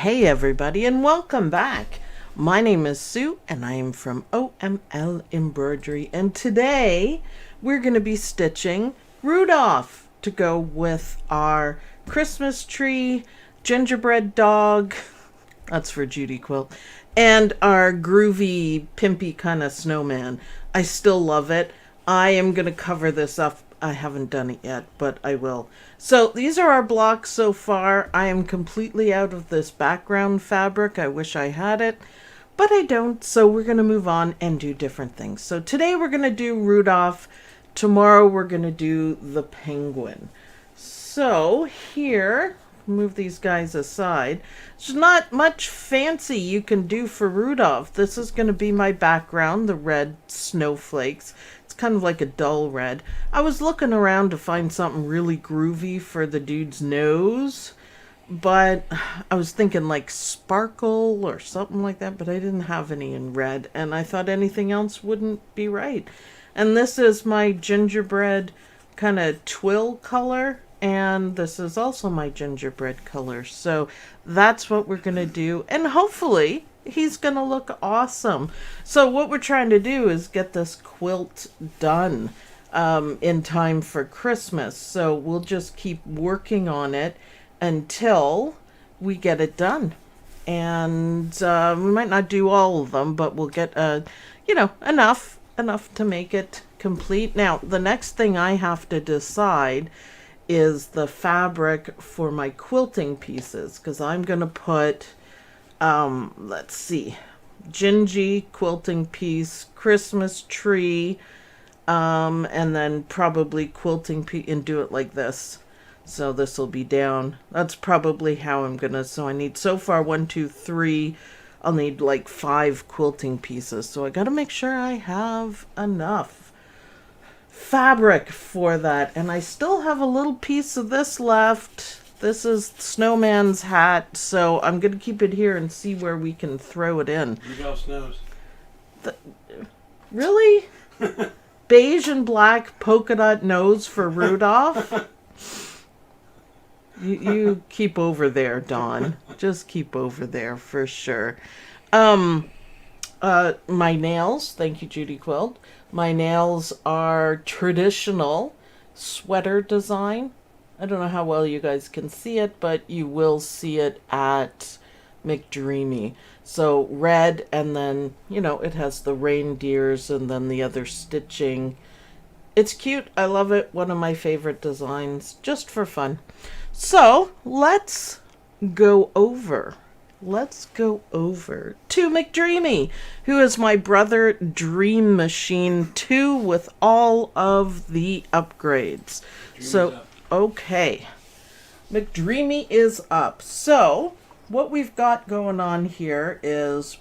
Hey everybody, and welcome back. My name is Sue and I am from OML Embroidery, and today we're going to be stitching Rudolph to go with our Christmas tree, gingerbread dog, that's for Judy Quilt, and our groovy, pimpy kind of snowman. I still love it. I am going to cover this up. I haven't done it yet, but I will. So these are our blocks so far. I am completely out of this background fabric. I wish I had it, but I don't. So we're going to move on and do different things. So today we're going to do Rudolph. Tomorrow we're going to do the penguin. So here, move these guys aside. There's not much fancy you can do for Rudolph. This is going to be my background, the red snowflakes. It's kind of like a dull red. I was looking around to find something really groovy for the dude's nose, but I was thinking like sparkle or something like that, but I didn't have any in red, and I thought anything else wouldn't be right. And this is my gingerbread kind of twill color, and this is also my gingerbread color. So that's what we're going to do, and hopefully he's going to look awesome. So what we're trying to do is get this quilt done in time for Christmas. So we'll just keep working on it until we get it done. And we might not do all of them, but we'll get, enough to make it complete. Now, the next thing I have to decide is the fabric for my quilting pieces, because I'm going to put let's see, gingy quilting piece, Christmas tree, and then probably quilting piece, and do it like this. So this will be down. That's probably how I'm gonna, so I need so far 1, 2, 3, I'll need like 5 quilting pieces. So I gotta make sure I have enough fabric for that. And I still have a little piece of this left. This is Snowman's hat, so I'm going to keep it here and see where we can throw it in. Rudolph's nose. Really? Beige and black polka dot nose for Rudolph? You keep over there, Dawn. Just keep over there for sure. My nails, thank you, Judy Quilt. My nails are traditional sweater design. I don't know how well you guys can see it, but you will see it at McDreamy. So red, and then, it has the reindeers and then the other stitching. It's cute. I love it. One of my favorite designs, just for fun. So let's go over. Let's go over to McDreamy, who is my brother Dream Machine 2 with all of the upgrades. So okay, McDreamy is up. So what we've got going on here is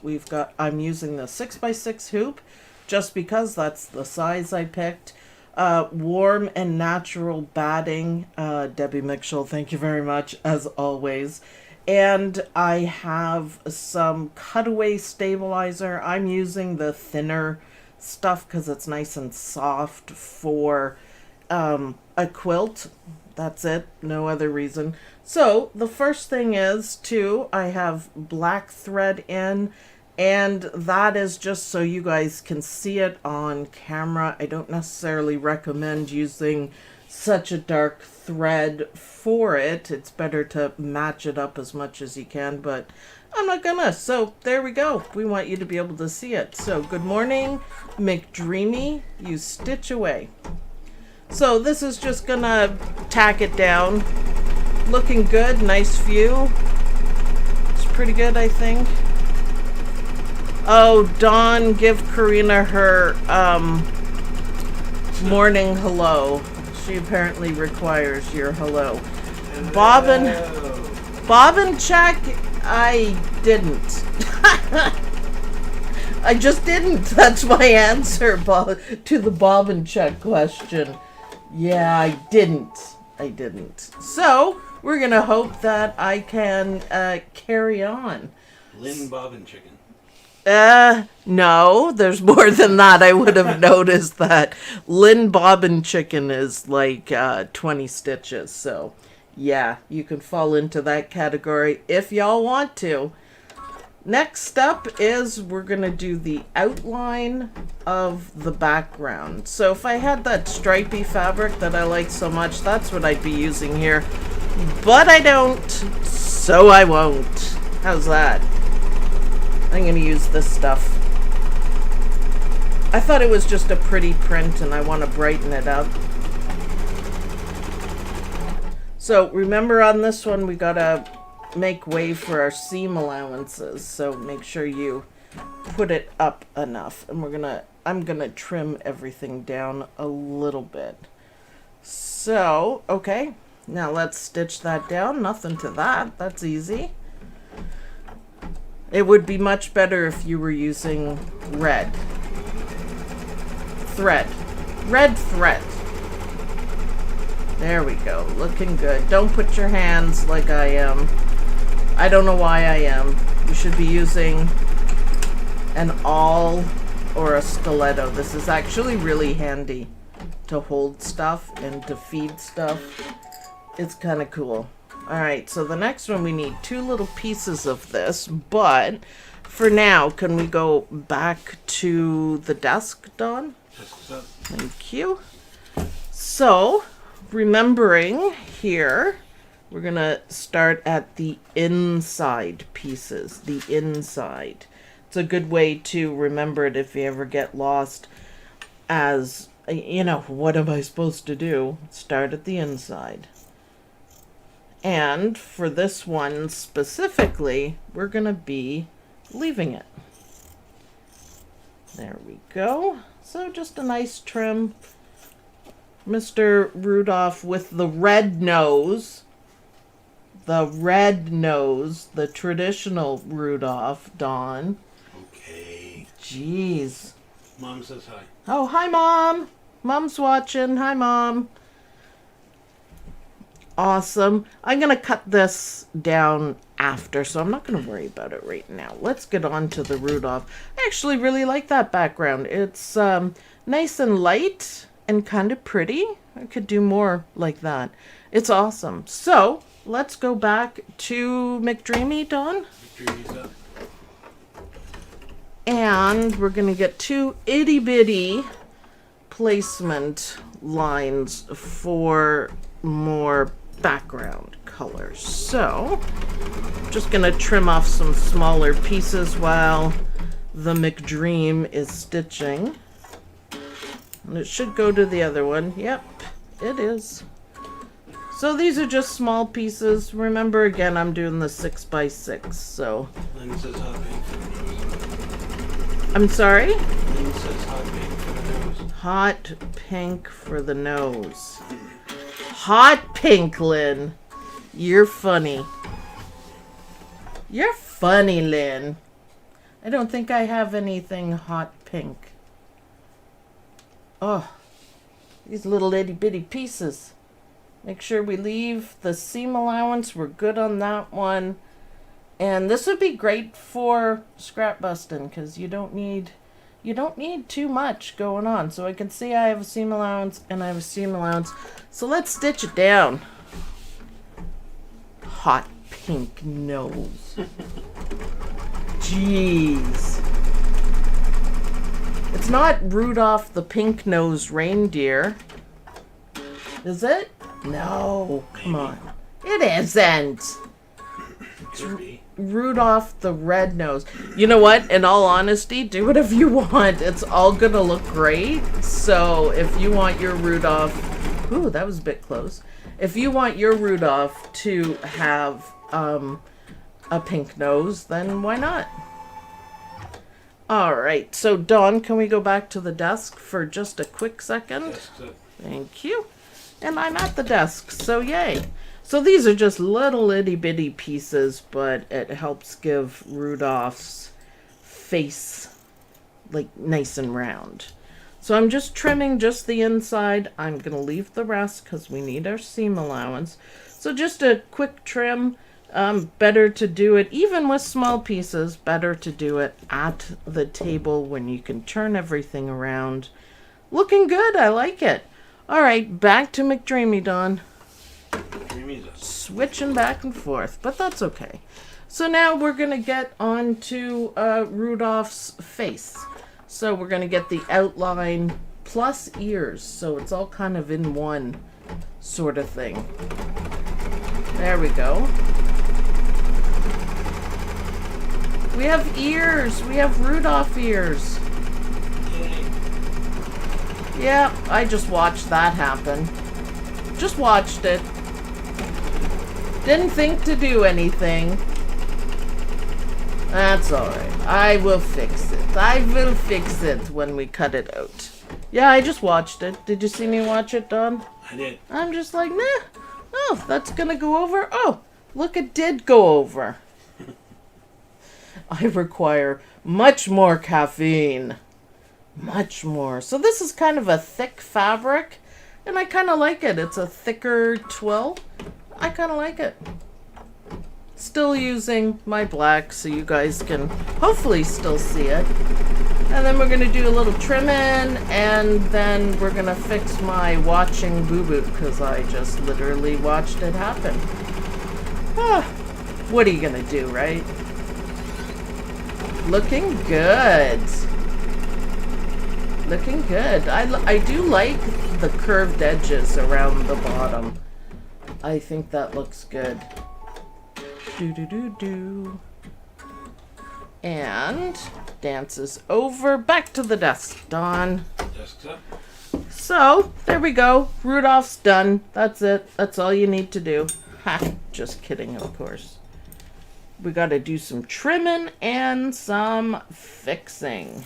I'm using the 6x6 hoop just because that's the size I picked. Warm and natural batting. Debbie Mitchell, thank you very much as always. And I have some cutaway stabilizer. I'm using the thinner stuff because it's nice and soft for a quilt. That's it, no other reason. So the first thing is I have black thread in, and that is just so you guys can see it on camera. I don't necessarily recommend using such a dark thread for it. It's better to match it up as much as you can, but I'm not gonna. So there we go. We want you to be able to see it. So good morning, McDreamy. You stitch away. So this is just gonna tack it down. Looking good, nice view. It's pretty good, I think. Oh, Dawn, give Karina her morning hello. She apparently requires your hello. Bobbin check, I didn't. I just didn't. That's my answer to the bobbin check question. Yeah, I didn't. So, we're going to hope that I can carry on. Lynn Bobbin chicken. No, there's more than that. I would have noticed that. Lynn Bobbin chicken is like 20 stitches. So, Yeah, you can fall into that category if y'all want to. Next up is we're going to do the outline of the background. So if I had that stripy fabric that I like so much, that's what I'd be using here. But I don't, so I won't. How's that? I'm going to use this stuff. I thought it was just a pretty print and I want to brighten it up. So remember on this one we got to make way for our seam allowances. So make sure you put it up enough. And I'm going to trim everything down a little bit. So, okay. Now let's stitch that down. Nothing to that. That's easy. It would be much better if you were using red thread. There we go. Looking good. Don't put your hands like I am. I don't know why I am. You should be using an awl or a stiletto. This is actually really handy to hold stuff and to feed stuff. It's kind of cool. Alright, so the next one we need 2 little pieces of this, but for now, can we go back to the desk, Dawn? Thank you. So, remembering here, we're going to start at the inside pieces, the inside. It's a good way to remember it if you ever get lost as, you know, what am I supposed to do? Start at the inside. And for this one specifically, we're going to be leaving it. There we go. So just a nice trim. Mr. Rudolph with the red nose. The red nose. The traditional Rudolph, Dawn. Okay. Jeez. Mom says hi. Oh, hi, Mom. Mom's watching. Hi, Mom. Awesome. I'm going to cut this down after, so I'm not going to worry about it right now. Let's get on to the Rudolph. I actually really like that background. It's nice and light and kind of pretty. I could do more like that. It's awesome. So let's go back to McDreamy, Dawn. McDreamy's up. And we're going to get 2 itty bitty placement lines for more background colors. So just gonna trim off some smaller pieces while the McDream is stitching, and it should go to the other one. Yep, it is. So these are just small pieces. Remember, again, I'm doing the 6x6. So Lynn says hot pink for the nose. I'm sorry. Lynn says hot pink for the nose. Hot pink for the nose. Hot pink, Lynn. You're funny. You're funny, Lynn. I don't think I have anything hot pink. Oh, these little itty bitty pieces. Make sure we leave the seam allowance. We're good on that one. And this would be great for scrap busting because you don't need too much going on. So I can see I have a seam allowance and I have a seam allowance. So let's stitch it down. Hot pink nose. Jeez. It's not Rudolph the pink-nosed reindeer. Is it? No, come on. It isn't. Could be. Rudolph the red nose. You know what? In all honesty, do whatever you want. It's all gonna look great. So if you want your Rudolph, ooh, that was a bit close. If you want your Rudolph to have a pink nose, then why not? All right. So Dawn, can we go back to the desk for just a quick second? Thank you. And I'm at the desk, so yay. So these are just little itty bitty pieces, but it helps give Rudolph's face like nice and round. So I'm just trimming just the inside. I'm going to leave the rest because we need our seam allowance. So just a quick trim. Better to do it, even with small pieces, better to do it at the table when you can turn everything around. Looking good. I like it. All right, back to McDreamy, Dawn. Switching back and forth, but that's okay. So now we're going to get on to Rudolph's face. So we're going to get the outline plus ears, so it's all kind of in one sort of thing. There we go. We have ears. We have Rudolph ears. Yeah, I just watched that happen. Just watched it. Didn't think to do anything. That's alright. I will fix it. I will fix it when we cut it out. Yeah, I just watched it. Did you see me watch it, Don? I did. I'm just like, nah. Oh, that's gonna go over. Oh, look, it did go over. I require much more caffeine. Much more. So this is kind of a thick fabric, and I kind of like it. It's a thicker twill. I kind of like it. Still using my black so you guys can hopefully still see it. And then we're going to do a little trimming, and then we're going to fix my watching boo-boo because I just literally watched it happen. Ah, what are you going to do, right? Looking good. Looking good. I do like the curved edges around the bottom. I think that looks good. Do. And dance is over. Back to the desk, Dawn. Desk's up. So, there we go. Rudolph's done. That's it. That's all you need to do. Ha, just kidding, of course. We got to do some trimming and some fixing.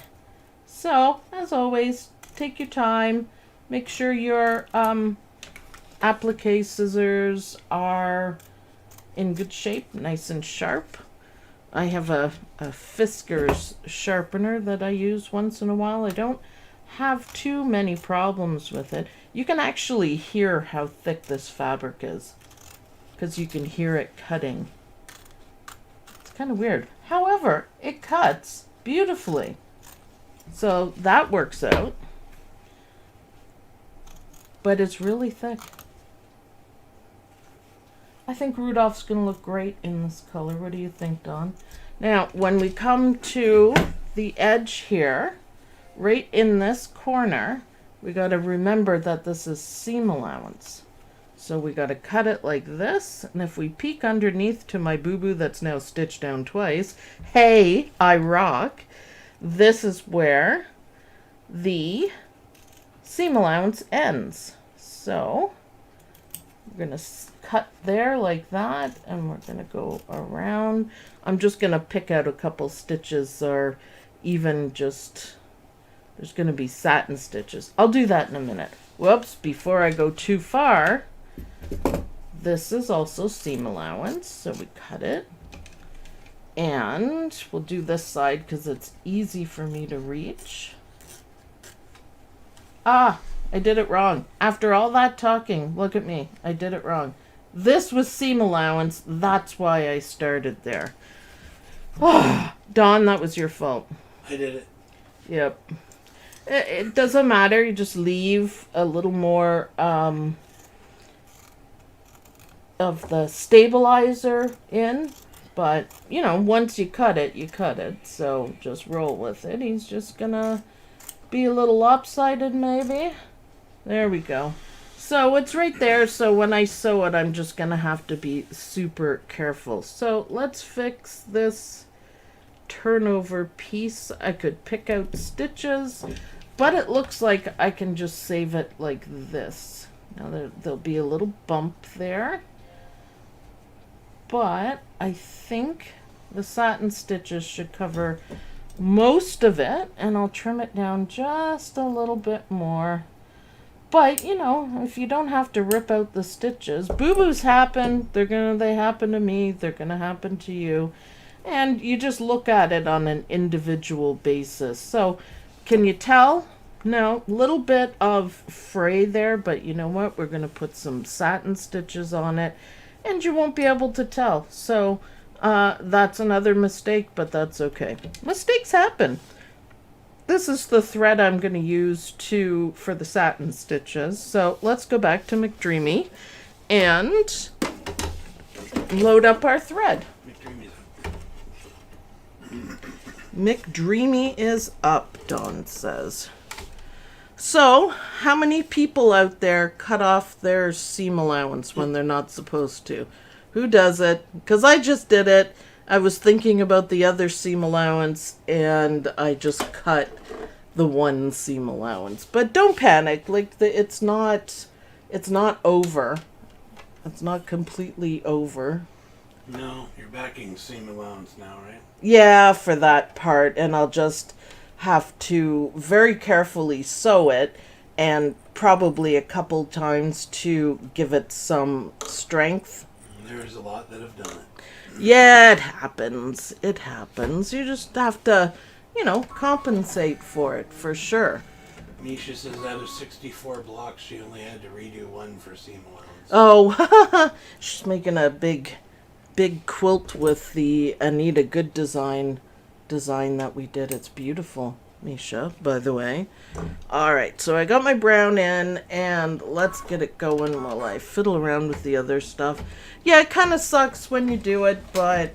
So, as always, take your time. Make sure your applique scissors are in good shape, nice and sharp. I have a Fisker's sharpener that I use once in a while. I don't have too many problems with it. You can actually hear how thick this fabric is because you can hear it cutting. It's kind of weird. However, it cuts beautifully. So that works out. But it's really thick. I think Rudolph's going to look great in this color. What do you think, Dawn? Now, when we come to the edge here, right in this corner, we got to remember that this is seam allowance. So we got to cut it like this. And if we peek underneath to my boo-boo that's now stitched down twice, hey, I rock. This is where the seam allowance ends. So we're going to cut there like that, and we're going to go around. I'm just going to pick out a couple stitches, or even just, there's going to be satin stitches. I'll do that in a minute. Whoops, before I go too far, this is also seam allowance, so we cut it. And we'll do this side because it's easy for me to reach. Ah, I did it wrong. After all that talking, look at me. I did it wrong. This was seam allowance. That's why I started there. Oh, Dawn, that was your fault. I did it. Yep. It doesn't matter. You just leave a little more of the stabilizer in. But, you know, once you cut it, you cut it. So just roll with it. He's just going to be a little lopsided maybe. There we go. So it's right there. So when I sew it, I'm just going to have to be super careful. So let's fix this turnover piece. I could pick out stitches, but it looks like I can just save it like this. Now there'll be a little bump there. But I think the satin stitches should cover most of it, and I'll trim it down just a little bit more. But, you know, if you don't have to rip out the stitches, boo-boos happen. They happen to me. They're gonna happen to you. And you just look at it on an individual basis. So, can you tell? No, little bit of fray there, but you know what? We're gonna put some satin stitches on it, and you won't be able to tell. So, that's another mistake, but that's okay. Mistakes happen. This is the thread I'm going to use for the satin stitches. So let's go back to McDreamy. and load up our thread. McDreamy is up, Dawn says. So, how many people out there cut off their seam allowance when they're not supposed to? Who does it? Because I just did it. I was thinking about the other seam allowance, and I just cut the one seam allowance. But don't panic. Like, it's not over. It's not completely over. No, you're backing seam allowance now, right? Yeah, for that part. And I'll just have to very carefully sew it, and probably a couple times to give it some strength. There's a lot that have done it. Yeah, it happens. It happens. You just have to, compensate for it, for sure. Misha says out of 64 blocks, she only had to redo one for seam allowance. Oh, she's making a big quilt with the Anita Good design that we did. It's beautiful, Misha, by the way. All right, so I got my brown in, and let's get it going while I fiddle around with the other stuff. Yeah, it kind of sucks when you do it, but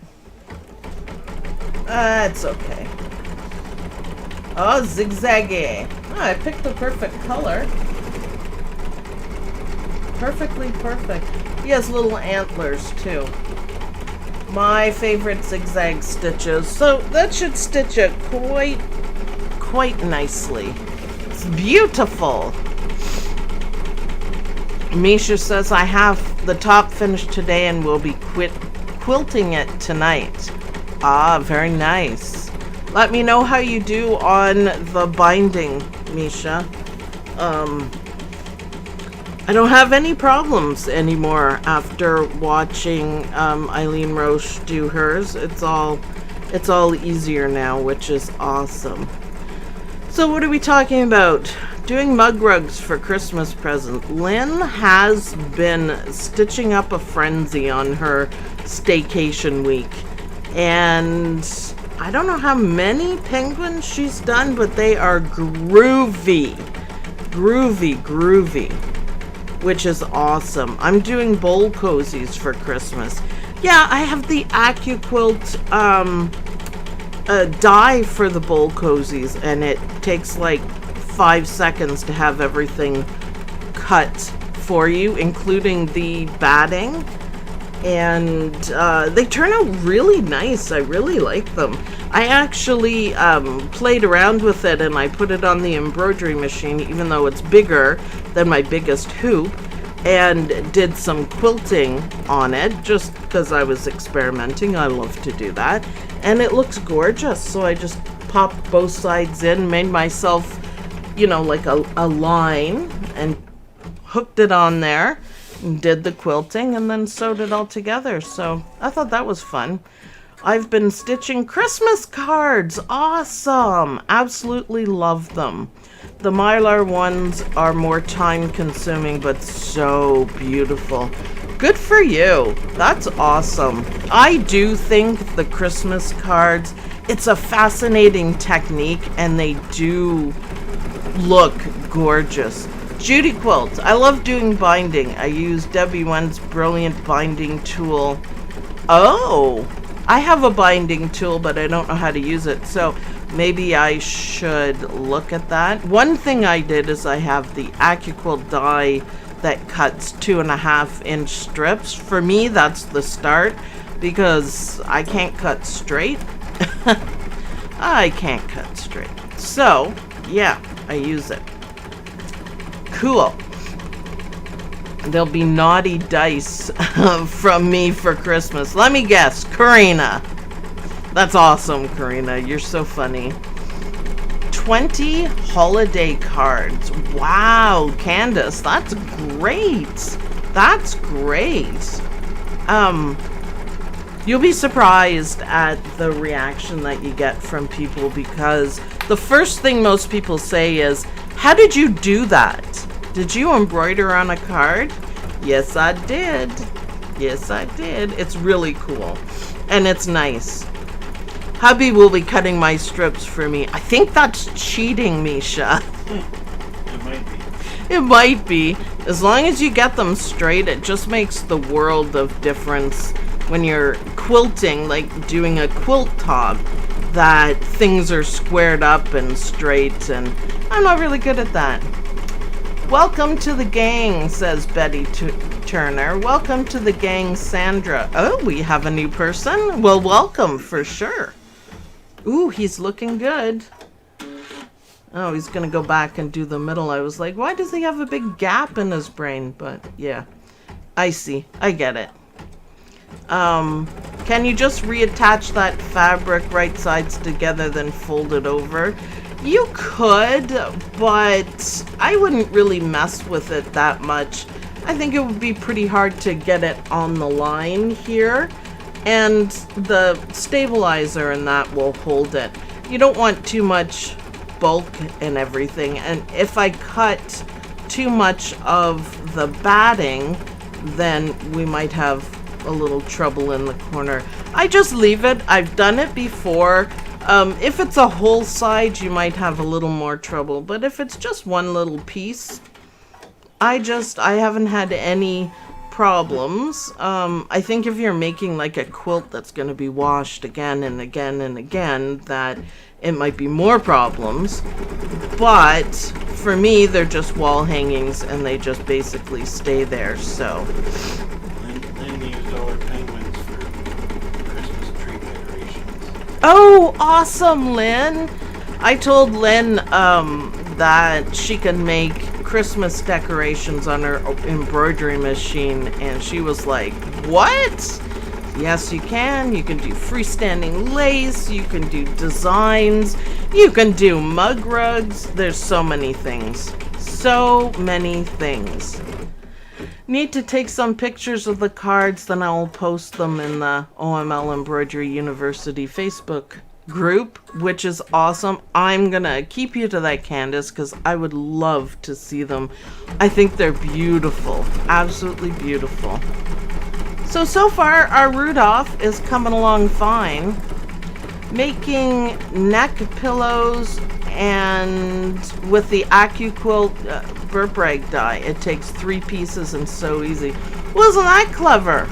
it's okay. Oh, zigzaggy. Oh, I picked the perfect color. Perfectly perfect. He has little antlers, too. My favorite zigzag stitches. So that should stitch it quite nicely. It's beautiful. Misha says I have the top finished today and will be quilting it tonight. Ah, very nice. Let me know how you do on the binding, Misha. I don't have any problems anymore after watching Eileen Roche do hers. It's all easier now, which is awesome. So what are we talking about? Doing mug rugs for Christmas present. Lynn has been stitching up a frenzy on her staycation week. And I don't know how many penguins she's done, but they are groovy. Groovy. Which is awesome. I'm doing bowl cozies for Christmas. Yeah, I have the AccuQuilt die for the bowl cozies, and it takes like 5 seconds to have everything cut for you, including the batting. And they turn out really nice. I really like them. I actually played around with it, and I put it on the embroidery machine, even though it's bigger than my biggest hoop, and did some quilting on it just because I was experimenting. I love to do that, and it looks gorgeous. So I just popped both sides in, made myself, like a line, and hooked it on there, and did the quilting, and then sewed it all together. So I thought that was fun. I've been stitching Christmas cards. Awesome. Absolutely love them. The Mylar ones are more time consuming, but so beautiful. Good for you. That's awesome. I do think the Christmas cards, it's a fascinating technique, and they do look gorgeous. Judy Quilt. I love doing binding. I use Debbie Wen's brilliant binding tool. Oh, I have a binding tool, but I don't know how to use it. So maybe I should look at that. One thing I did is I have the AccuQuilt die that cuts 2.5-inch strips. For me, that's the start, because I can't cut straight. I can't cut straight. So, yeah, I use it. Cool. There'll be naughty dice from me for Christmas. Let me guess, Karina. That's awesome, Karina. You're so funny. 20 holiday cards. Wow, Candace, that's great. That's great. You'll be surprised at the reaction that you get from people, because the first thing most people say is, how did you do that? Did you embroider on a card? Yes, I did. Yes, I did. It's really cool. And it's nice. Hubby will be cutting my strips for me. I think that's cheating, Misha. It might be. It might be. As long as you get them straight, it just makes the world of difference when you're quilting, like doing a quilt top, that things are squared up and straight, and I'm not really good at that. Welcome to the gang, says Betty Turner. Welcome to the gang, Sandra. Oh, we have a new person? Well, welcome for sure. Ooh, he's looking good. Oh, he's gonna go back and do the middle. I was like, why does he have a big gap in his brain? But yeah, I see. I get it. Can you just reattach that fabric right sides together, then fold it over? You could, but I wouldn't really mess with it that much. I think it would be pretty hard to get it on the line here, and the stabilizer and that will hold it. You don't want too much bulk and everything, and if I cut too much of the batting, then we might have a little trouble in the corner. I just leave it. I've done it before. If it's a whole side, you might have a little more trouble, but if it's just one little piece, I haven't had any problems. I think if you're making like a quilt that's going to be washed again and again and again, that it might be more problems. But for me, they're just wall hangings and they just basically stay there. So Then used all her penguins for Christmas tree decorations. oh, awesome, Lynn. I told Lynn that she can make Christmas decorations on her embroidery machine, and she was like, what? Yes, you can. You can do freestanding lace, you can do designs, you can do mug rugs. There's so many things. So many things. Need to take some pictures of the cards, then I will post them in the OML Embroidery University Facebook group, which is awesome. I'm gonna keep you to that, Candace, because I would love to see them. I think they're beautiful, absolutely beautiful. So far our Rudolph is coming along fine. Making neck pillows, and with the AccuQuilt burp rag die, it takes 3 pieces and so easy. Wasn't that clever?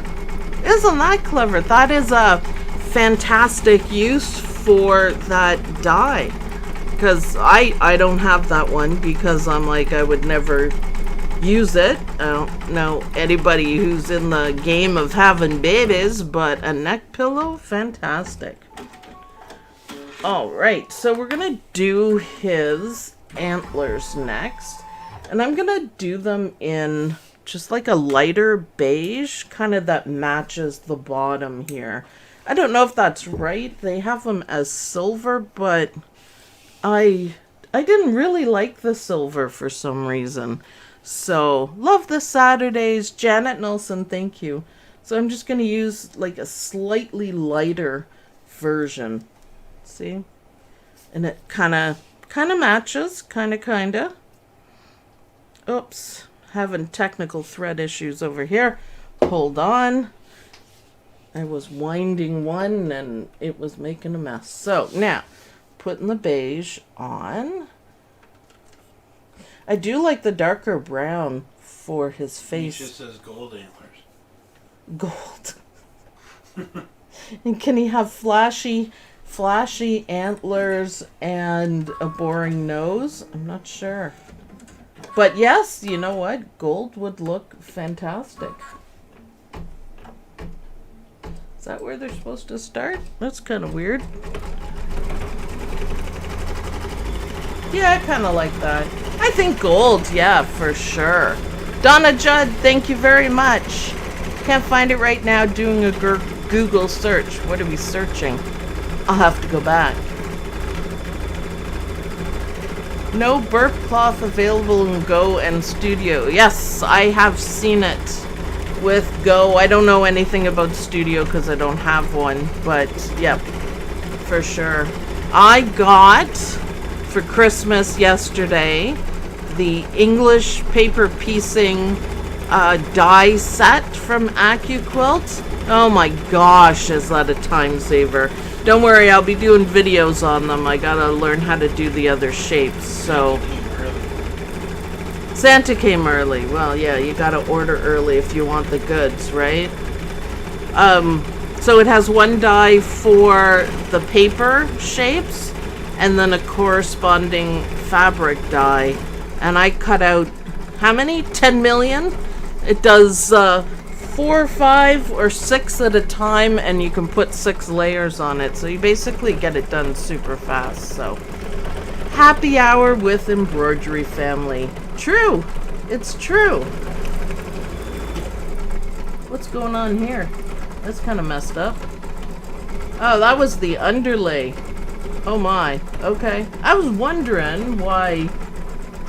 Isn't that clever? That is a fantastic use for that die, because I don't have that one because I'm like, I would never use it. I don't know anybody who's in the game of having babies, but a neck pillow, fantastic. All right, so we're gonna do his antlers next, and I'm gonna do them in just like a lighter beige, kind of that matches the bottom here. I don't know if that's right. They have them as silver, but I didn't really like the silver for some reason. So, love the Saturdays. Janet Nelson, thank you. So I'm just going to use like a slightly lighter version. See? And it kind of matches. Kind of. Oops. Having technical thread issues over here. Hold on. I was winding one and it was making a mess. So now, putting the beige on. I do like the darker brown for his face. It just says gold antlers. Gold. And can he have flashy antlers and a boring nose? I'm not sure. But yes, you know what? Gold would look fantastic. Is that where they're supposed to start? That's kind of weird. Yeah, I kind of like that. I think gold, yeah, for sure. Donna Judd, thank you very much. Can't find it right now doing a Google search. What are we searching? I'll have to go back. No burp cloth available in Go and Studio. Yes, I have seen it with Go. I don't know anything about Studio because I don't have one, but yep, for sure. I got for Christmas yesterday the English paper piecing die set from AccuQuilt. Oh my gosh, is that a time saver. Don't worry, I'll be doing videos on them. I gotta learn how to do the other shapes. So Santa came early. Well, yeah, you gotta order early if you want the goods, right? So it has one die for the paper shapes and then a corresponding fabric die. And I cut out, how many? 10 million? It does 4, 5, or 6 at a time, and you can put 6 layers on it. So you basically get it done super fast. So happy hour with Embroidery family. True. It's true. What's going on here? That's kind of messed up. Oh, that was the underlay. Oh my. Okay. I was wondering why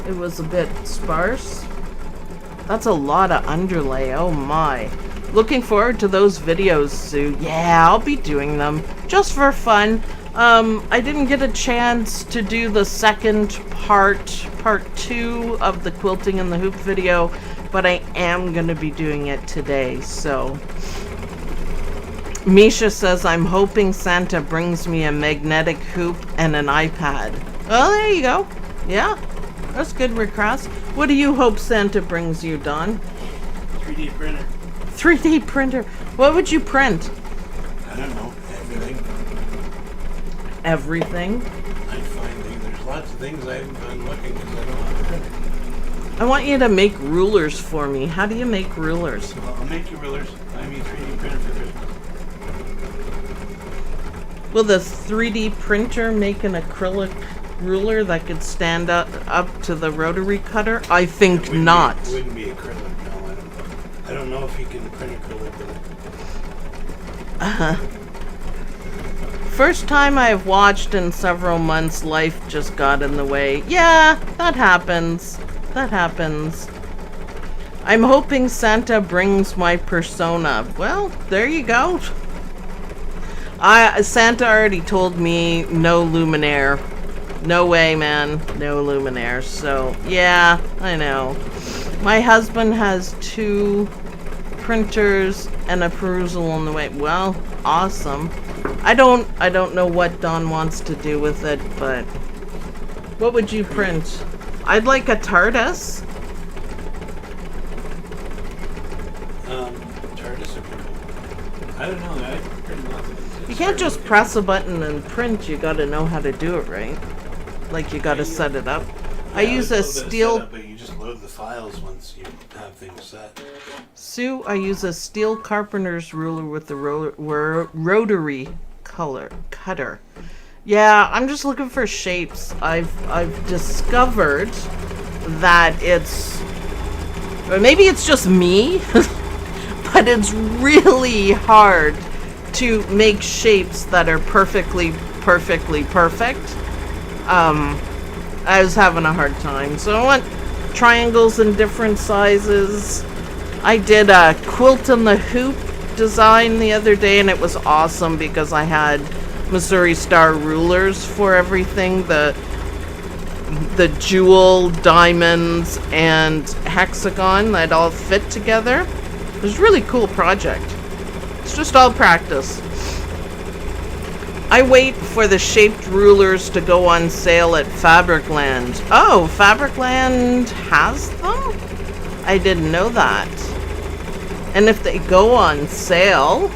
it was a bit sparse. That's a lot of underlay. Oh my. Looking forward to those videos, Sue. Yeah, I'll be doing them just for fun. I didn't get a chance to do the second part 2 of the quilting in the hoop video, but I am going to be doing it today. So Misha says, I'm hoping Santa brings me a magnetic hoop and an iPad. Oh, there you go. Yeah, that's good request. What do you hope Santa brings you, Don? 3D printer. 3D printer. What would you print? I don't know. Everything. Everything? I find things. There's lots of things I haven't been looking because I don't have a printer. I want you to make rulers for me. How do you make rulers? Well, I'll make you rulers. I mean 3D printer for Christmas. Will the 3D printer make an acrylic ruler that could stand up to the rotary cutter? I think not. It wouldn't be acrylic, no. I don't know if you can print acrylic with it. First time I've watched in several months, life just got in the way. Yeah, that happens. That happens. I'm hoping Santa brings my persona. Well, there you go. Santa already told me no luminaire. No way, man. No luminaire. So, yeah, I know. My husband has 2 printers and a perusal on the way. Well, awesome. I don't know what Don wants to do with it, but what would you print? I'd like a TARDIS. TARDIS would be cool. I don't know. I print nothing. You can't just press a button and print. You gotta know how to do it right. Like you gotta set it up. I use a steel. Setup, but you just load the files once you have things set. Sue, I use a steel carpenter's ruler with the rotary cutter. Yeah, I'm just looking for shapes. I've discovered that it's, or maybe it's just me, but it's really hard to make shapes that are perfectly perfect. I was having a hard time, so I want triangles in different sizes. I did a quilt in the hoop design the other day, and it was awesome because I had Missouri Star rulers for everything, the jewel, diamonds, and hexagon that all fit together. It was a really cool project. It's just all practice. I wait for the shaped rulers to go on sale at Fabricland. Oh, Fabricland has them? I didn't know that. And if they go on sale,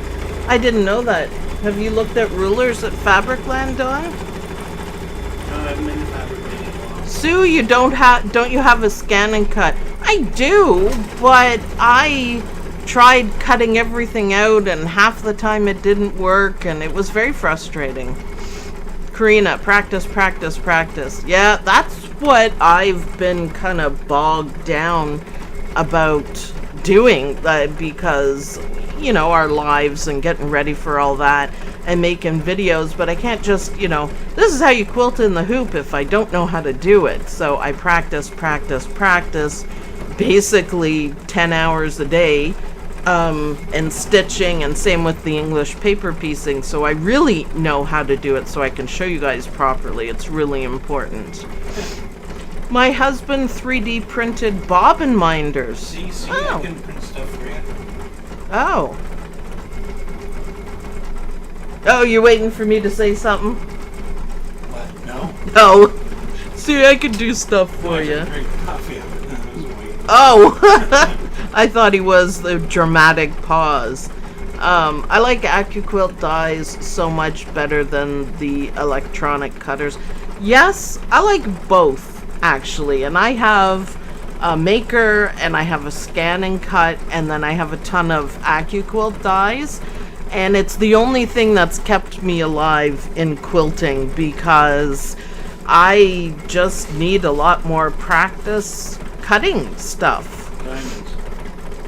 I didn't know that. Have you looked at rulers at Fabricland, Dawn? No, I haven't been to Fabricland in a while. Sue, don't you have a scan and cut? I do, but I tried cutting everything out and half the time it didn't work and it was very frustrating. Karina, practice. Yeah, that's what I've been kind of bogged down about doing, because, you know, our lives and getting ready for all that and making videos, but I can't just, this is how you quilt in the hoop if I don't know how to do it. So I practice, basically 10 hours a day, and stitching, and same with the English paper piecing, so I really know how to do it so I can show you guys properly. It's really important. My husband 3D printed bobbin minders. See, I can print stuff for you. Oh. Oh, you're waiting for me to say something? What? No? No. See, I could do stuff for I you. can drink coffee out of it. Oh, I thought he was the dramatic pause. I like AccuQuilt dies so much better than the electronic cutters. Yes, I like both actually, and I have a maker and I have a scan and cut, and then I have a ton of AccuQuilt dies, and it's the only thing that's kept me alive in quilting because I just need a lot more practice cutting stuff. Diamonds.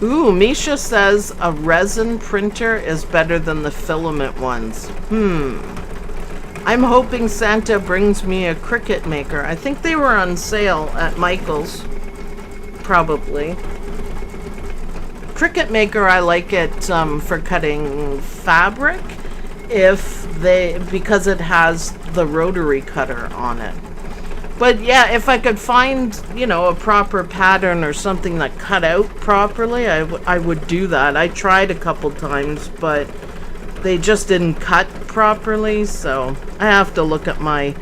Ooh, Misha says a resin printer is better than the filament ones. I'm hoping Santa brings me a Cricut maker. I think they were on sale at Michael's. Probably. Cricut maker, I like it for cutting fabric because it has the rotary cutter on it. But yeah, if I could find, a proper pattern or something that cut out properly, I would do that. I tried a couple times, but they just didn't cut properly, so I have to look at my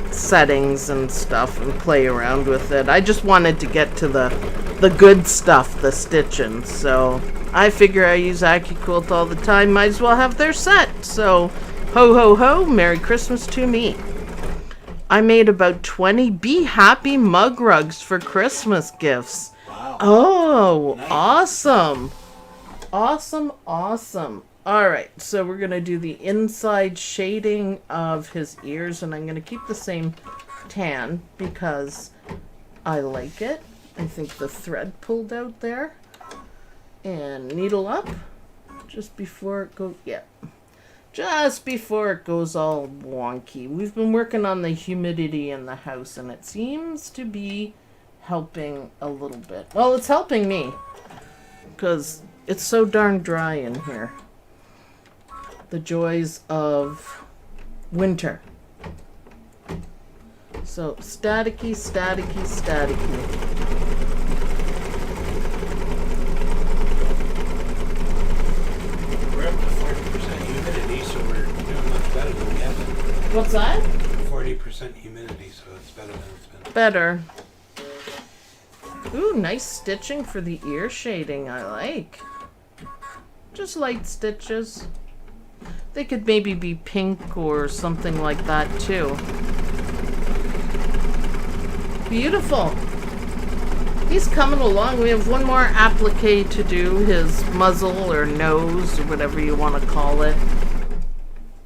settings and stuff and play around with it. I just wanted to get to the good stuff, the stitching, so I figure I use AccuQuilt all the time, might as well have their set. So ho ho ho, Merry Christmas to me. I made about 20 Be Happy mug rugs for Christmas gifts. Wow. Oh, Nice. awesome. Awesome. All right, so we're going to do the inside shading of his ears, and I'm going to keep the same tan because I like it. I think the thread pulled out there. And needle up just before it goes, just before it goes all wonky. We've been working on the humidity in the house, and it seems to be helping a little bit. Well, it's helping me because it's so darn dry in here. The joys of winter. So staticky. We're up to 40% humidity, so we're doing much better than we have been. What's that? 40% humidity, so it's better than it's been. Better. Ooh, nice stitching for the ear shading. I like. Just light stitches. They could maybe be pink or something like that too. Beautiful. He's coming along. We have one more applique to do, his muzzle or nose or whatever you want to call it.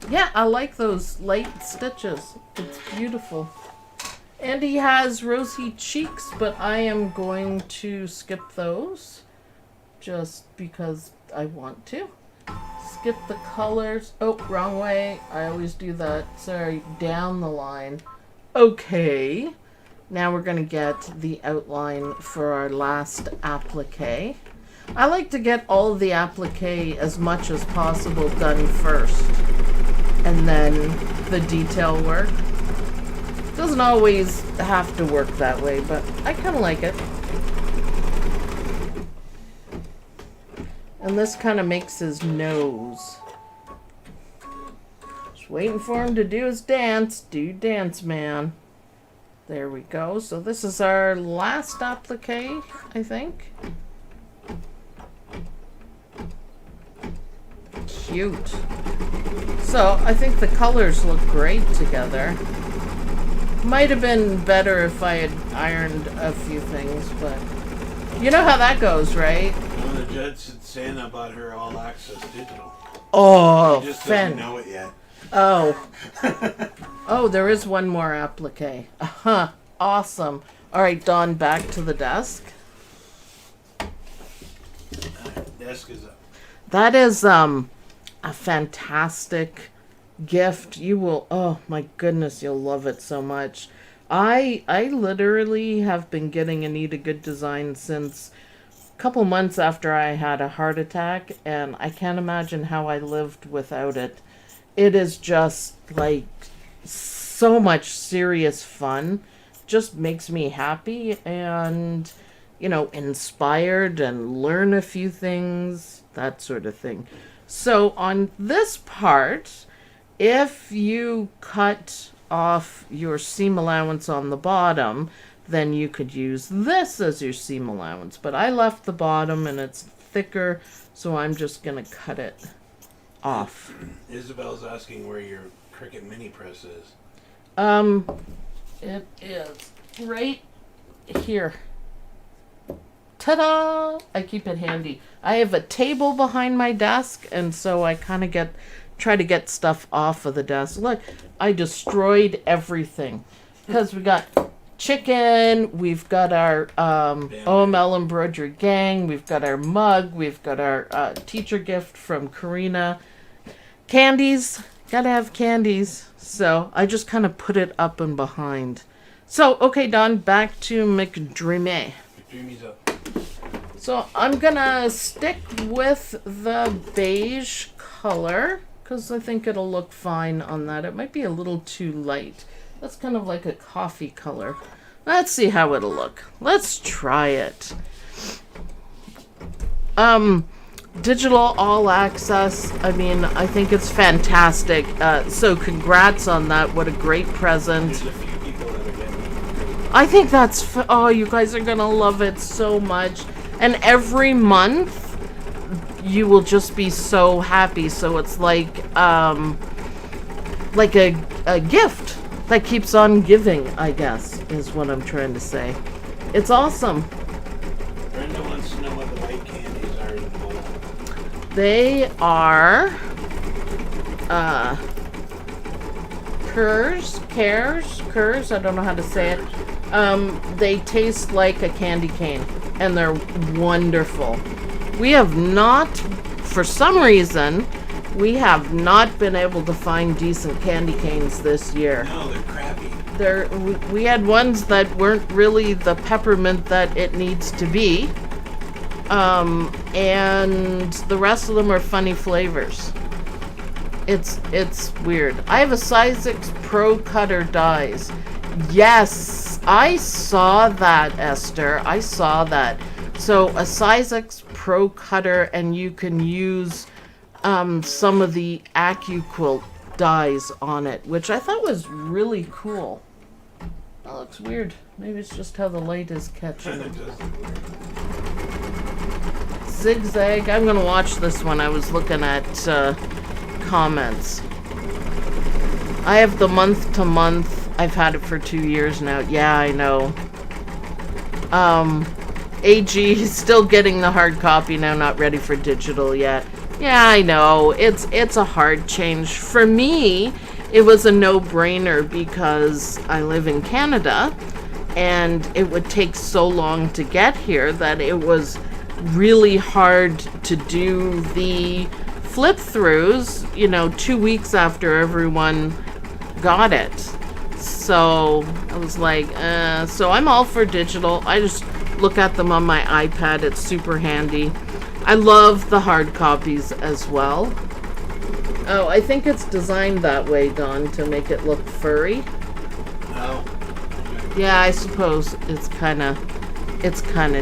Yeah, I like those light stitches. It's beautiful. And he has rosy cheeks, but I am going to skip those just because I want to. Skip the colors. Oh, wrong way. I always do that. Sorry, down the line. Okay. Now we're going to get the outline for our last applique. I like to get all of the applique as much as possible done first. And then the detail work. Doesn't always have to work that way, but I kind of like it. And this kind of makes his nose. Just waiting for him to do his dance. Do dance, man. There we go. So this is our last applique, I think. Cute. So I think the colors look great together. Might have been better if I had ironed a few things, but you know how that goes, right? One of the judges said Santa bought her all access digital. Oh, She just doesn't know it yet. Oh. Oh, there is one more applique. Awesome. All right, Dawn, back to the desk. Desk is up. That is a fantastic gift. You will, oh my goodness, you'll love it so much. I literally have been getting Anita Good Design since a couple months after I had a heart attack, and I can't imagine how I lived without it. It is just like so much serious fun. Just makes me happy and, inspired and learn a few things, that sort of thing. So on this part, if you cut off your seam allowance on the bottom, then you could use this as your seam allowance. But I left the bottom and it's thicker, so I'm just going to cut it off. Isabel's asking where your Cricut mini press is. It is right here. Ta-da! I keep it handy. I have a table behind my desk, and so I kind of try to get stuff off of the desk. Look, I destroyed everything because we got chicken, we've got our OML embroidery gang, we've got our mug, we've got our teacher gift from Karina. Candies, gotta have candies. So I just kind of put it up and behind. So, okay, Don, back to McDreamy. McDreamy's up. So I'm gonna stick with the beige color because I think it'll look fine on that. It might be a little too light. That's kind of like a coffee color. Let's see how it'll look. Let's try it. Digital all access. I mean, I think it's fantastic. So congrats on that. What a great present. There's a few people that are getting it. I think that's, oh, you guys are gonna love it so much. And every month, you will just be so happy. So it's like a gift that keeps on giving, I guess, is what I'm trying to say. It's awesome. Brenda wants to know what the white candies are in the bowl. They are Kers, I don't know how to say it. They taste like a candy cane, and they're wonderful. We have not, for some reason, we have not been able to find decent candy canes this year. No, they're crappy. We had ones that weren't really the peppermint that it needs to be. And the rest of them are funny flavors. It's weird. I have a size 6 Pro Cutter dies. Yes, I saw that, Esther. I saw that. So a size 6 Pro Cutter, and you can use some of the Quilt dies on it, which I thought was really cool. That looks weird. Maybe it's just how the light is catching it. It does look weird. Zigzag. I'm gonna watch this one. I was looking at comments. I have the month to month. I've had it for 2 years now. Yeah, I know. AG is still getting the hard copy now, not ready for digital yet. Yeah, I know. It's a hard change. For me, it was a no-brainer because I live in Canada and it would take so long to get here that it was really hard to do the flip-throughs, 2 weeks after everyone got it. So I was like, so I'm all for digital. I just look at them on my iPad. It's super handy. I love the hard copies as well. Oh, I think it's designed that way, Don, to make it look furry. No. Yeah, I suppose it's kind of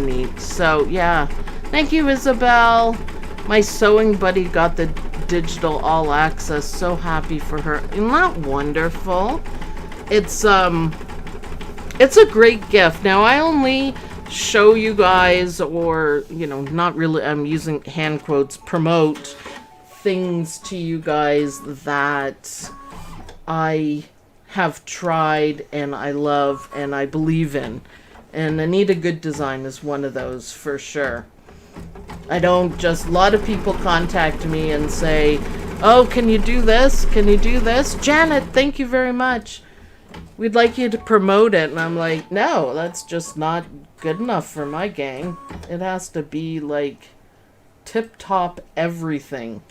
neat. So, yeah. Thank you, Isabel. My sewing buddy got the digital all access. So happy for her. Isn't that wonderful? It's a great gift. Now, I only show you guys, or not really, I'm using hand quotes, promote things to you guys that I have tried and I love and I believe in, and Anita Good Design is one of those for sure. I don't just, a lot of people contact me and say, oh, can you do this, can you do this, Janet, thank you very much, we'd like you to promote it. And I'm like, no, that's just not good enough for my gang. It has to be like tip-top everything.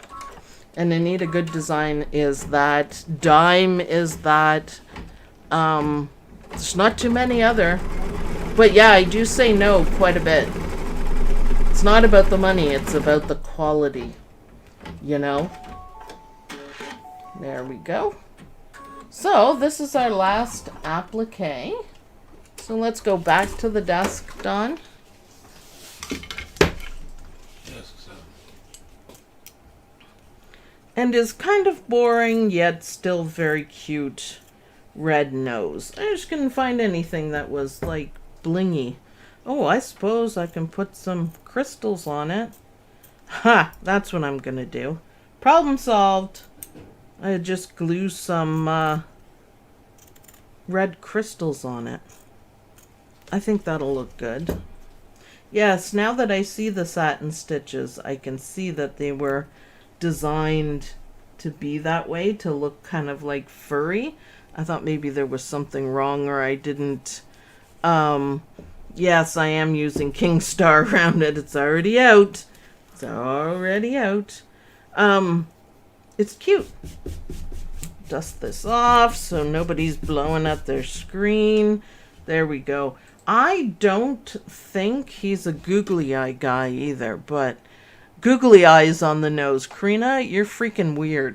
And Anita Good Design is that. Dime is that. There's not too many other. But yeah, I do say no quite a bit. It's not about the money, it's about the quality. There we go. So, this is our last applique. So let's go back to the desk, Don. Yes, so. And is kind of boring, yet still very cute red nose. I just couldn't find anything that was, like, blingy. Oh, I suppose I can put some crystals on it. Ha! That's what I'm gonna do. Problem solved. I just glue some red crystals on it. I think that'll look good. Yes, now that I see the satin stitches, I can see that they were designed to be that way, to look kind of like furry. I thought maybe there was something wrong or I didn't. Yes, I am using King Star around it. It's already out. It's already out. It's cute. Dust this off so nobody's blowing up their screen. There we go. I don't think he's a googly eye guy either, but googly eyes on the nose. Karina, you're freaking weird.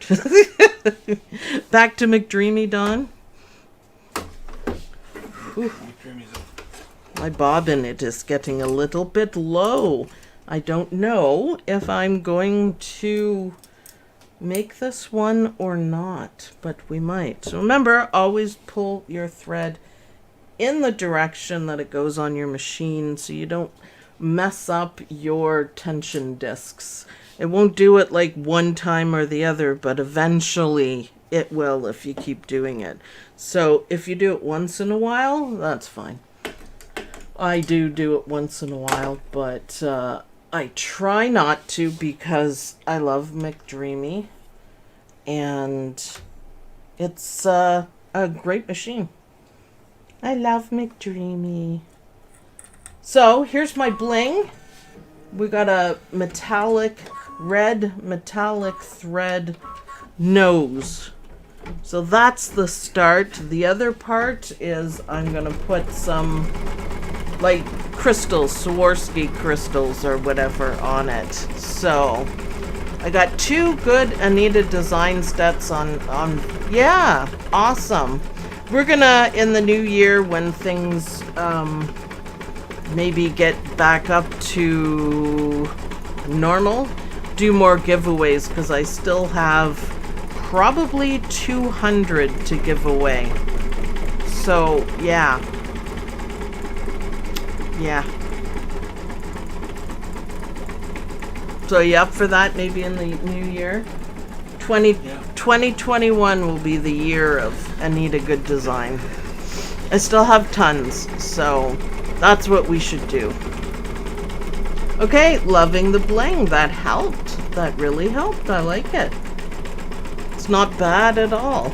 Back to McDreamy, Don. Whew. My bobbin, it is getting a little bit low. I don't know if I'm going to make this one or not, but we might. So remember, always pull your thread in the direction that it goes on your machine so you don't mess up your tension discs. It won't do it like one time or the other, but eventually it will if you keep doing it. So if you do it once in a while, that's fine. I do it once in a while, but I try not to because I love McDreamy and it's a great machine. I love McDreamy. So here's my bling. We got a red metallic thread nose. So that's the start. The other part is I'm gonna put some like crystals, Swarovski crystals or whatever on it. So I got 2 good Anita design sets on yeah, awesome. We're gonna, in the new year when things maybe get back up to normal, do more giveaways because I still have probably 200 to give away. So yeah. So you up for that maybe in the new year? 2021 will be the year of Anita Good Design. I still have tons, so that's what we should do. Okay, loving the bling. That helped. That really helped. I like it. It's not bad at all.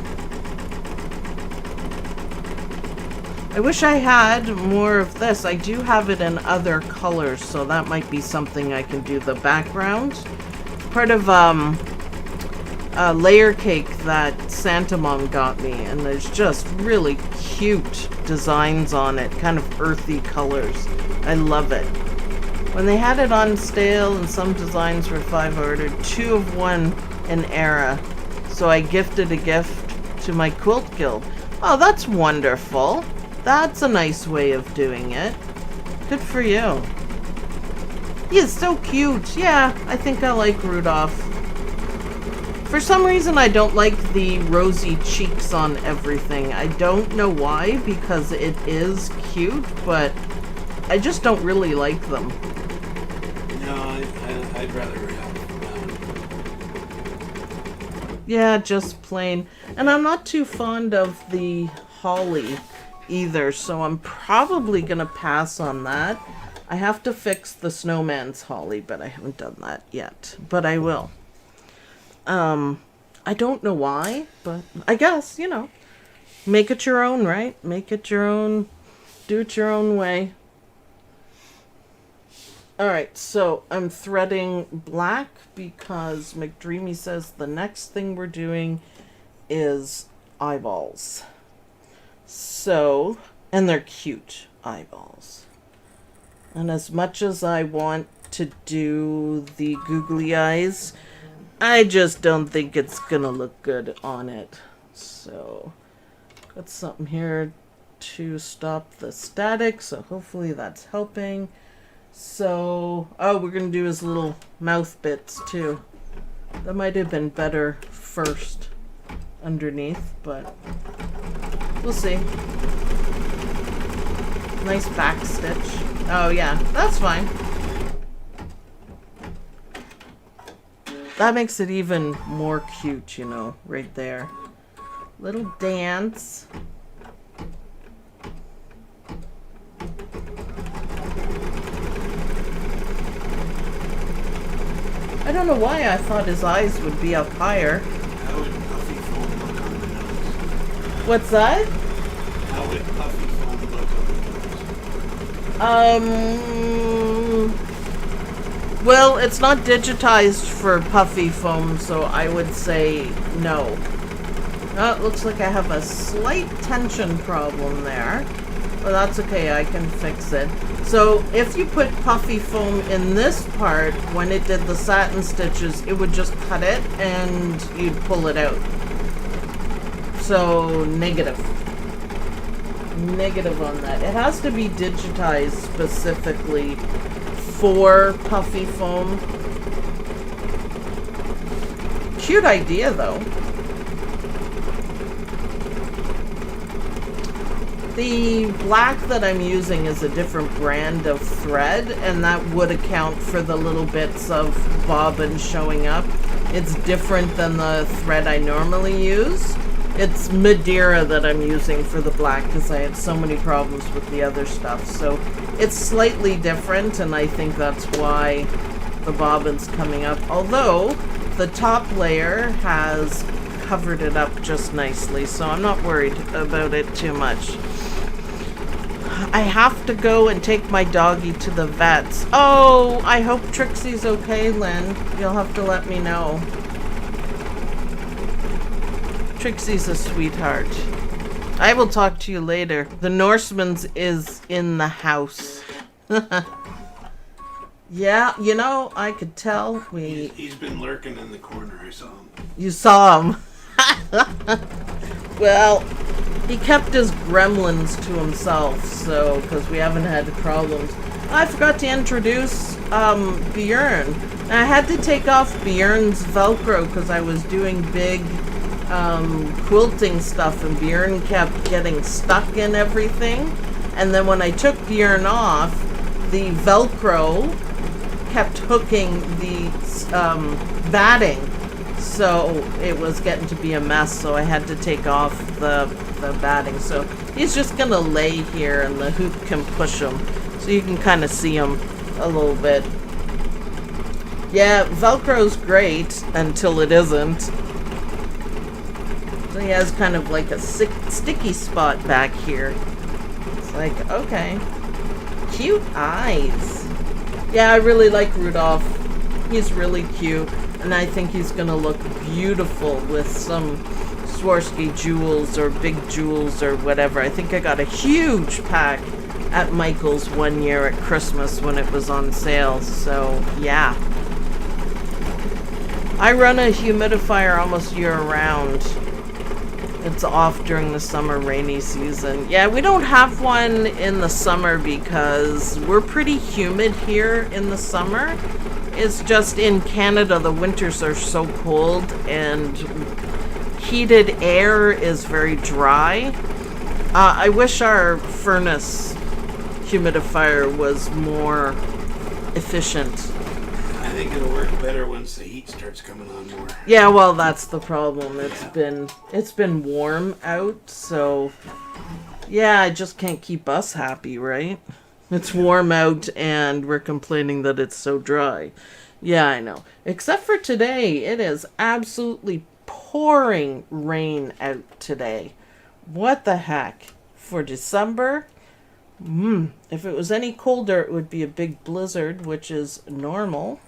I wish I had more of this. I do have it in other colors, so that might be something I can do. The background. Part of a layer cake that Santa Mom got me, and there's just really cute designs on it, kind of earthy colors. I love it. When they had it on sale and some designs were $5, I ordered 2 of 1 in Era. So I gifted a gift to my quilt guild. Oh, that's wonderful. That's a nice way of doing it. Good for you. He is so cute. Yeah, I think I like Rudolph. For some reason, I don't like the rosy cheeks on everything. I don't know why, because it is cute, but I just don't really like them. No, I'd rather Yeah, just plain. And I'm not too fond of the holly either, so I'm probably gonna pass on that. I have to fix the snowman's holly, but I haven't done that yet. But I will. I don't know why, but I guess, you know, make it your own, right? Make it your own, do it your own way. Alright, so I'm threading black because McDreamy says the next thing we're doing is eyeballs. So, and they're cute eyeballs. And as much as I want to do the googly eyes, I just don't think it's gonna look good on it. So, got something here to stop the static, so hopefully that's helping. So, oh, we're gonna do his little mouth bits too. That might have been better first underneath, but we'll see. Nice back stitch. Oh yeah, that's fine. That makes it even more cute, you know, right there. Little dance. I don't know why I thought his eyes would be up higher. How would puffy foam look on the nose? What's that? How would puffy foam look on the nose? Well, it's not digitized for puffy foam, so I would say no. Oh, it looks like I have a slight tension problem there. But that's okay, I can fix it. So if you put puffy foam in this part, when it did the satin stitches, it would just cut it and you'd pull it out. So negative. Negative on that. It has to be digitized specifically for puffy foam. Cute idea though. The black that I'm using is a different brand of thread, and that would account for the little bits of bobbin showing up. It's different than the thread I normally use. It's Madeira that I'm using for the black because I had so many problems with the other stuff. So it's slightly different, and I think that's why the bobbin's coming up. Although the top layer has covered it up just nicely, so I'm not worried about it too much. I have to go and take my doggy to the vets. Oh, I hope Trixie's okay, Lynn. You'll have to let me know. Trixie's a sweetheart. I will talk to you later. The Norseman's is in the house. Yeah, you know, I could tell He's been lurking in the corner, I saw him. You saw him. Well, he kept his gremlins to himself, so, because we haven't had problems. I forgot to introduce Björn. I had to take off Björn's Velcro because I was doing big quilting stuff, and Björn kept getting stuck in everything. And then when I took Björn off, the Velcro kept hooking the batting. So it was getting to be a mess, so I had to take off the batting. So he's just gonna lay here and the hoop can push him. So you can kind of see him a little bit. Yeah, Velcro's great until it isn't. So he has kind of like a sticky spot back here. It's like, okay. Cute eyes. Yeah, I really like Rudolph. He's really cute. And I think he's going to look beautiful with some Swarovski jewels or big jewels or whatever. I think I got a huge pack at Michael's one year at Christmas when it was on sale. So, yeah. I run a humidifier almost year-round. It's off during the summer rainy season. Yeah, we don't have one in the summer because we're pretty humid here in the summer. It's just in Canada, the winters are so cold and heated air is very dry. I wish our furnace humidifier was more efficient. I think it'll work better once the heat starts coming on more. Yeah, well, that's the problem. It's been warm out, so yeah, I just can't keep us happy, right? It's warm out and we're complaining that it's so dry. Yeah, I know. Except for today, it is absolutely pouring rain out today. What the heck? For December? If it was any colder, it would be a big blizzard, which is normal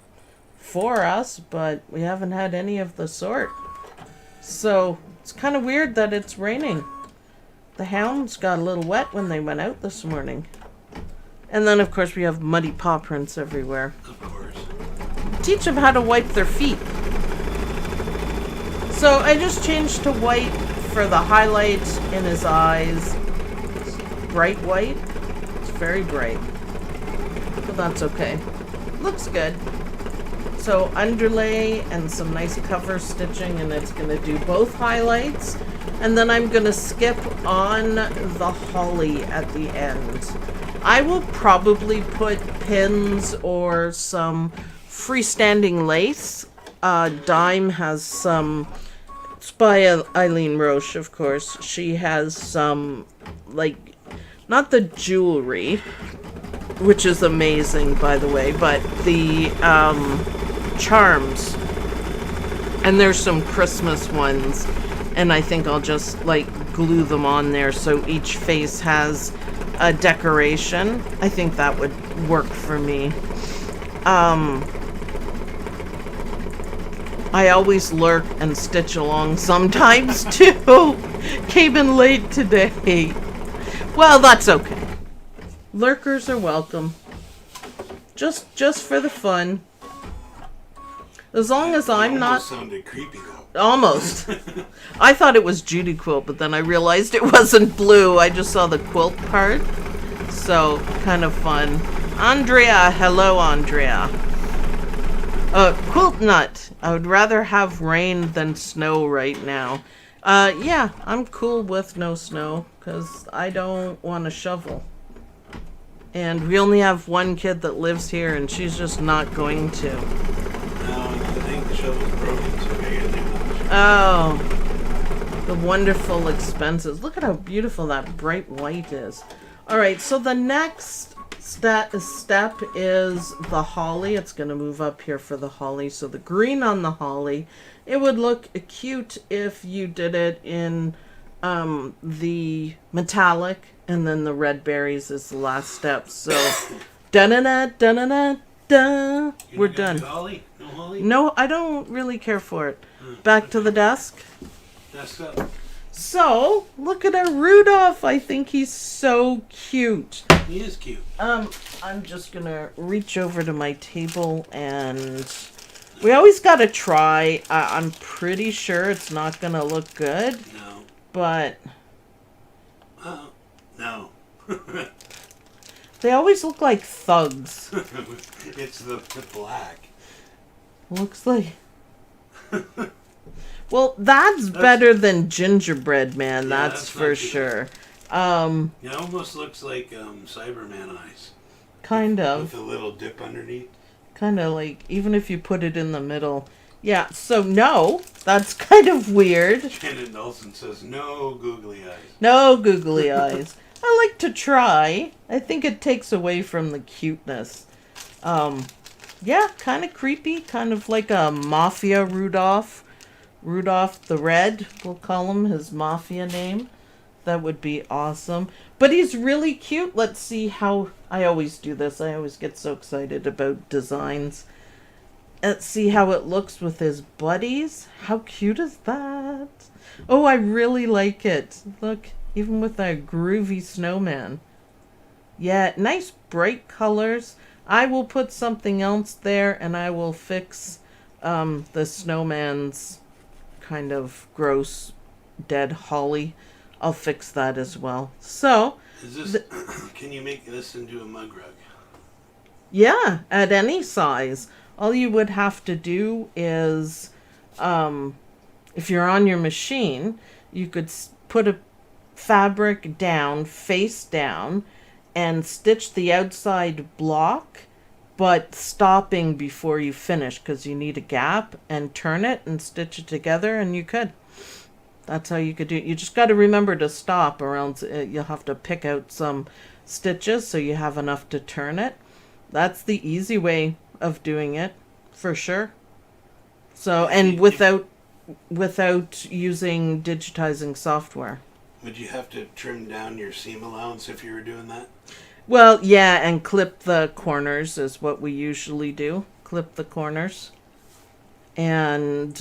for us, but we haven't had any of the sort. So, it's kind of weird that it's raining. The hounds got a little wet when they went out this morning. And then, of course, we have muddy paw prints everywhere. Of course. Teach them how to wipe their feet. So I just changed to white for the highlight in his eyes. It's bright white. It's very bright. But that's okay. Looks good. So underlay and some nice cover stitching, and it's going to do both highlights. And then I'm going to skip on the holly at the end. I will probably put pins or some freestanding lace. Dime has some. It's by Eileen Roche, of course. She has some, like, not the jewelry, which is amazing, by the way, but the charms. And there's some Christmas ones, and I think I'll just, like, glue them on there so each face has a decoration. I think that would work for me. I always lurk and stitch along sometimes too. Came in late today. Well, that's okay. Lurkers are welcome. Just for the fun. As long as I'm not... sounded creepy though. Almost. I thought it was Judy quilt, but then I realized it wasn't blue. I just saw the quilt part. So, kind of fun. Andrea. Hello, Andrea. Quilt nut. I would rather have rain than snow right now. Yeah, I'm cool with no snow because I don't want to shovel. And we only have one kid that lives here and she's just not going to. No, I think the shovel's broken, so I gotta do that. Oh, the wonderful expenses. Look at how beautiful that bright white is. Alright, so the next step is the holly. It's going to move up here for the holly. So the green on the holly, it would look cute if you did it in the metallic, and then the red berries is the last step. So da-na-na-da-na-na-da. We're done. Holly? No holly? No, I don't really care for it. Back to the desk. Desk up. So, look at our Rudolph. I think he's so cute. He is cute. I'm just gonna reach over to my table and we always gotta try. I'm pretty sure it's not gonna look good. No. But... no. They always look like thugs. It's the black. Looks like... Well, that's better than gingerbread man, Yeah, that's that's for not sure. It almost looks like Cyberman eyes. Kind of. With a little dip underneath. Kind of like, even if you put it in the middle. Yeah, so no, that's kind of weird. Shannon Nelson says, no googly eyes. No googly eyes. I like to try. I think it takes away from the cuteness. Yeah, kind of creepy. Kind of like a mafia Rudolph. Rudolph the Red, we'll call him, his mafia name. That would be awesome. But he's really cute. Let's see how... I always do this. I always get so excited about designs. Let's see how it looks with his buddies. How cute is that? Oh, I really like it. Look, even with that groovy snowman. Yeah, nice bright colors. I will put something else there and I will fix the snowman's kind of gross dead holly. I'll fix that as well. So, is this, can you make this into a mug rug? Yeah, at any size. All you would have to do is, if you're on your machine, you could put a fabric down, face down, and stitch the outside block, but stopping before you finish because you need a gap, and turn it and stitch it together, and you could. That's how you could do it. You just got to remember to stop, or else you'll have to pick out some stitches so you have enough to turn it. That's the easy way of doing it, for sure. So, and without using digitizing software. Would you have to trim down your seam allowance if you were doing that? Well, yeah, and clip the corners is what we usually do. Clip the corners. And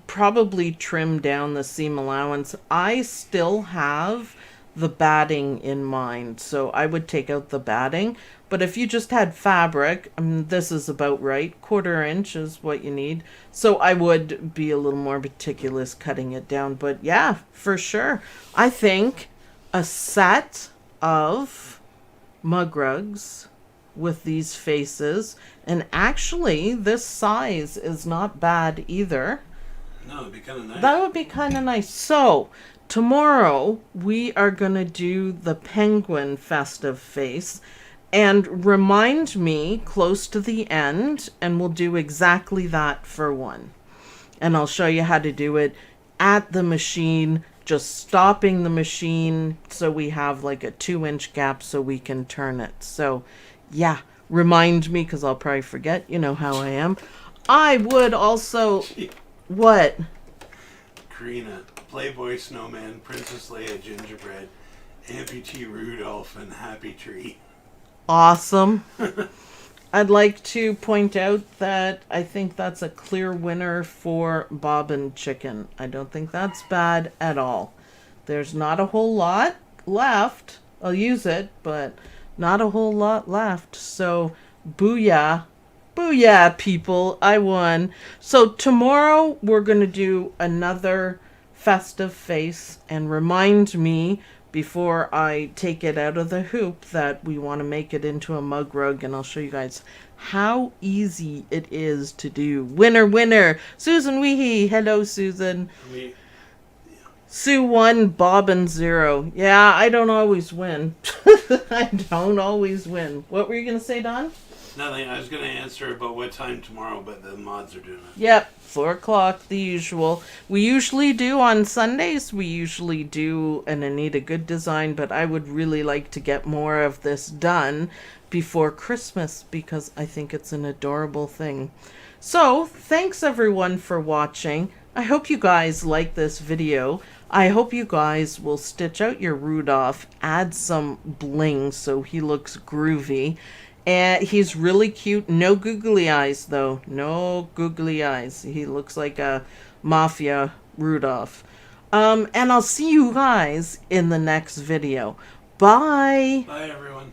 probably trim down the seam allowance. I still have the batting in mind, so I would take out the batting. But if you just had fabric, I mean, this is about right. 1/4 inch is what you need. So I would be a little more meticulous cutting it down. But yeah, for sure. I think a set of mug rugs with these faces, and actually this size is not bad either. No, it'd be kind of nice. That would be kind of nice. So tomorrow we are going to do the penguin festive face, and remind me close to the end, and we'll do exactly that for one. And I'll show you how to do it at the machine, just stopping the machine so we have like a 2-inch gap so we can turn it. So yeah, remind me because I'll probably forget. You know how I am. I would also... What? Karina, Playboy Snowman, Princess Leia Gingerbread, Amputee Rudolph, and Happy Tree. Awesome. I'd like to point out that I think that's a clear winner for Bobbin Chicken. I don't think that's bad at all. There's not a whole lot left. I'll use it, but not a whole lot left. So, booyah. Booyah, people. I won. So, tomorrow we're going to do another festive face, and remind me before I take it out of the hoop that we want to make it into a mug rug, and I'll show you guys how easy it is to do. Winner, winner. Susan Weehee. Hello, Susan. Sue 1, Bobbin 0. Yeah, I don't always win. I don't always win. What were you going to say, Don? Nothing. I was going to answer about what time tomorrow, but the mods are doing it. Yep, 4 o'clock, the usual. We usually do on Sundays. We usually do an Anita Good design, but I would really like to get more of this done before Christmas because I think it's an adorable thing. So, thanks everyone for watching. I hope you guys like this video. I hope you guys will stitch out your Rudolph, add some bling so he looks groovy. And he's really cute. No googly eyes, though. No googly eyes. He looks like a mafia Rudolph. And I'll see you guys in the next video. Bye. Bye, everyone.